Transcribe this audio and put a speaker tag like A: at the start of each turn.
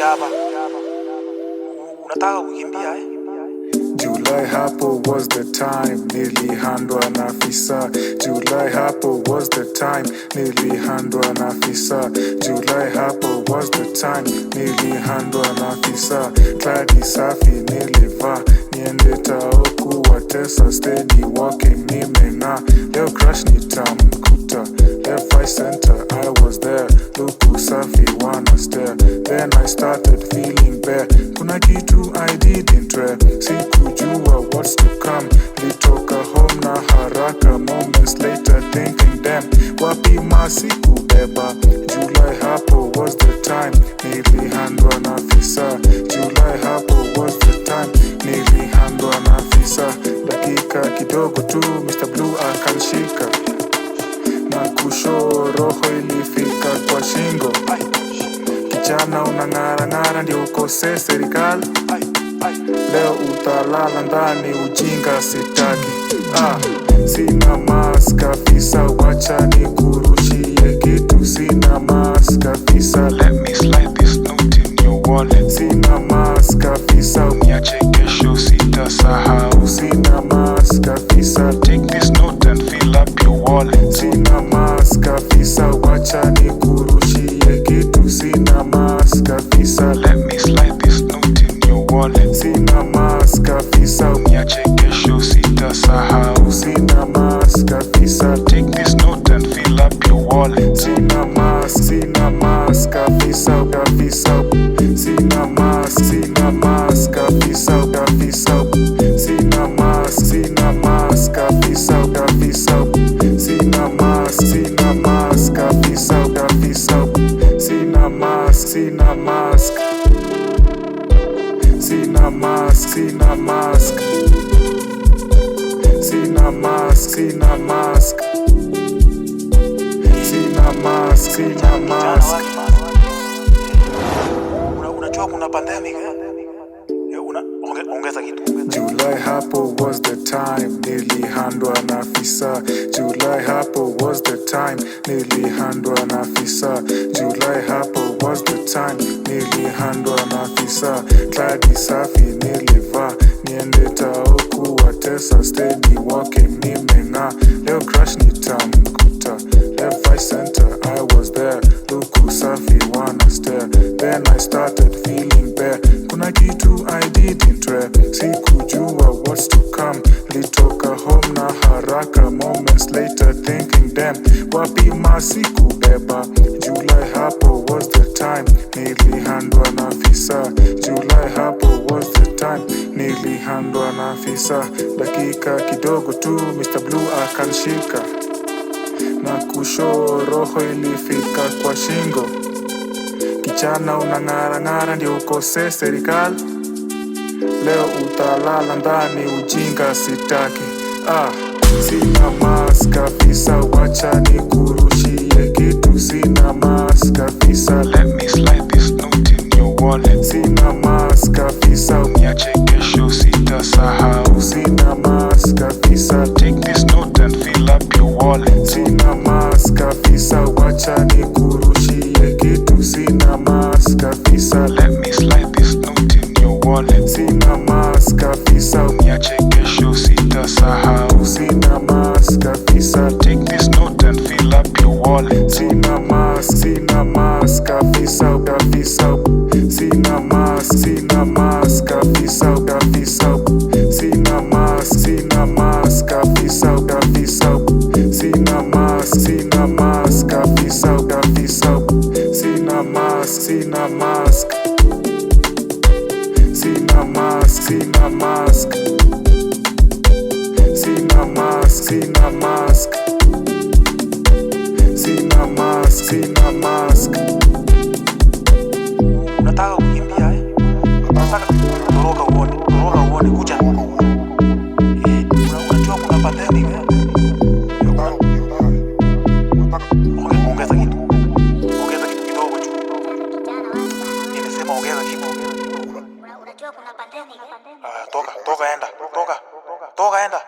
A: hapa. Unataka kukimbia eh?
B: July hapo was the time nilihandwa na afisa. July hapo was the time nilihandwa na afisa. July hapo was the time nilihandwa na afisa. Kladi safi nilivaa niende tao kuwatesa, steady walking nimeng'aa. Leo crush nitamkuta left right center, I was there. Luku safi wanna stare. Then I started feeling bare. Kuna kitu I didn't wear, sikujua what's to come. Litoka home na haraka, moments later thinking damn, wapi masiku beba. July hapo was the time nilihandwa na afisa. July hapo was the time nilihandwa na afisa. Dakika kidogo tu Mr. Blue akanshika na kusho, roho ilifika kwa shingo. Kijana unang'ara ng'ara ndio ukose serikali. Leo utalala ndani, ujinga sitaki. Sina mask afisa, wacha nikurushie kitu. Sina mask afisa,
C: Let me slide this note in your wallet.
B: sina mask afisa,
C: Niache kesho sitasahau.
B: sina mask afisa,
C: Take this note and fill up your wallet.
B: sina mask afisa, wacha nikurushie kitu. Sina mask afisa,
C: Let me slide this note in your wallet.
B: sina mask afisa,
C: Niache kesho sitasahau.
B: sina mask afisa,
C: Take this note and fill up your wallet.
B: sina mask afisa, afisa, sina mask afisa, afisa, sina mask afisa, afisa, sina mask afisa, afisa, sina mask, sina mask, sina mask, sina mask, sina mask, sina mask, sina mask, sina mask.
A: Unajua kuna pandemic eh? Ongeza kitu.
B: July hapo was the time nilihandwa na afisa. July hapo was the time nilihandwa na afisa. July hapo was the time nilihandwa na afisa. Kladi safi nilivaa niende tao kuwatesa, steady walking nimeng'aa. Leo crush nitamkuta left right center, I was there. Luku safi wanna stare. Then I started feeling bare. Kuna kitu I didn't wear, sikujua what's to come. Litoka home na haraka, moments later thinking damn, wapi masiku beba. July hapo was the time nilihandwa na afisa. July hapo was the time nilihandwa na afisa. Dakika kidogo tu Mr. Blue akanshika na kusho, roho ilifika kwa shingo. Kijana unang'ara ng'ara ndio ukose serikali. Leo utalala ndani, ujinga sitaki. Sina mask afisa, wacha nikurushie kitu. Sina mask afisa,
C: Let me slide this note in your wallet.
B: sina mask afisa,
C: Niache kesho sitasahau.
B: sina mask afisa,
C: Take this note and fill up your wallet.
B: sina mask afisa, wacha nikurushie kitu. Sina mask afisa,
C: Let me slide this note in your wallet.
B: sina mask afisa,
C: Niache kesho sitasahau.
B: sina mask afisa,
C: Take this note and fill up your wallet.
B: sina mask afisa, afisa, sina mask afisa, afisa, sina mask afisa, afisa, sina mask afisa, afisa, sina mask, sina mask, sina mask, sina mask, sina mask, sina mask, sina mask, sina mask.
A: Unataka kukimbia eh? Unataka toroka uone kuja. Unajua kuna pandemic eh? Ongeza kitu kidogo tu. Nimesema ongeza kitu.
D: Unajua kuna pandemic.
A: Toka enda.